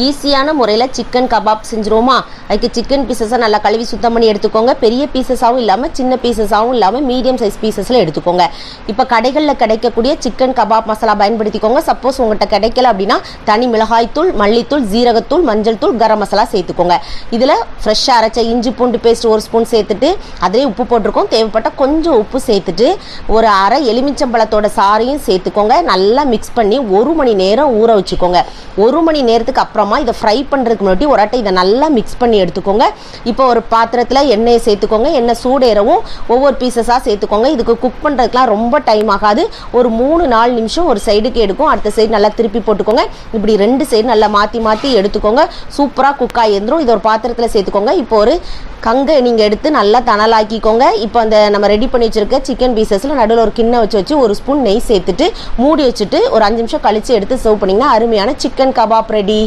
ஈஸியான முறையில் chicken kebab செஞ்சுருவோமா? அதுக்கு சிக்கன் பீசஸை நல்லா கழுவி சுத்தம் பண்ணி எடுத்துக்கோங்க. பெரிய பீசஸாகவும் இல்லாமல் சின்ன பீசஸாகவும் இல்லாமல் மீடியம் சைஸ் பீசஸில் எடுத்துக்கோங்க. இப்போ கடைகளில் கிடைக்கக்கூடிய சிக்கன் கபாப் மசாலா பயன்படுத்திக்கோங்க. சப்போஸ் உங்கள்கிட்ட கிடைக்கல அப்படின்னா தனி மிளகாய்த்தூள், மல்லித்தூள், ஜீரகத்தூள், மஞ்சள் தூள், கரம் மசாலா சேர்த்துக்கோங்க. இதில் ஃப்ரெஷ்ஷாக அரைச்ச இஞ்சி பூண்டு பேஸ்ட் 1 ஸ்பூன் சேர்த்துட்டு அதிலே உப்பு போட்டிருக்கோம். தேவைப்பட்ட கொஞ்சம் உப்பு சேர்த்துட்டு ஒரு அரை எலுமிச்சம்பழத்தோட சாறையும் சேர்த்துக்கோங்க. நல்லா மிக்ஸ் பண்ணி 1 மணி நேரம் ஊற வச்சுக்கோங்க. 1 மணி நேரத்துக்கு அப்புறம் இதை ஃப்ரை பண்ணுறதுக்கு முன்னாடி ஒரு அட்டை இதை நல்லா மிக்ஸ் பண்ணி எடுத்துக்கோங்க. இப்போ ஒரு பாத்திரத்தில் எண்ணெயை சேர்த்துக்கோங்க. எண்ணெய் சூடேறவும் ஒவ்வொரு பீசஸாக சேர்த்துக்கோங்க. இதுக்கு குக் பண்ணுறதுக்குலாம் ரொம்ப டைம் ஆகாது. ஒரு 3-4 நிமிஷம் ஒரு சைடுக்கு எடுக்கும். அடுத்த சைடு நல்லா திருப்பி போட்டுக்கோங்க. இப்படி 2 சைடு நல்லா மாற்றி எடுத்துக்கோங்க. சூப்பராக குக் ஆகிடும். இதை ஒரு பாத்திரத்தில் சேர்த்துக்கோங்க. இப்போ ஒரு கங்கை நீங்கள் எடுத்து நல்லா தணலாக்கிக்கோங்க. இப்போ அந்த நம்ம ரெடி பண்ணி வச்சுருக்க சிக்கன் பீசஸில் நடுவில் ஒரு கிண்ணம் வச்சு 1 ஸ்பூன் நெய் சேர்த்துட்டு மூடி வச்சுட்டு ஒரு 5 நிமிஷம் கழித்து எடுத்து சர்வ் பண்ணிங்கன்னா அருமையான சிக்கன் கபாப் ரெடி.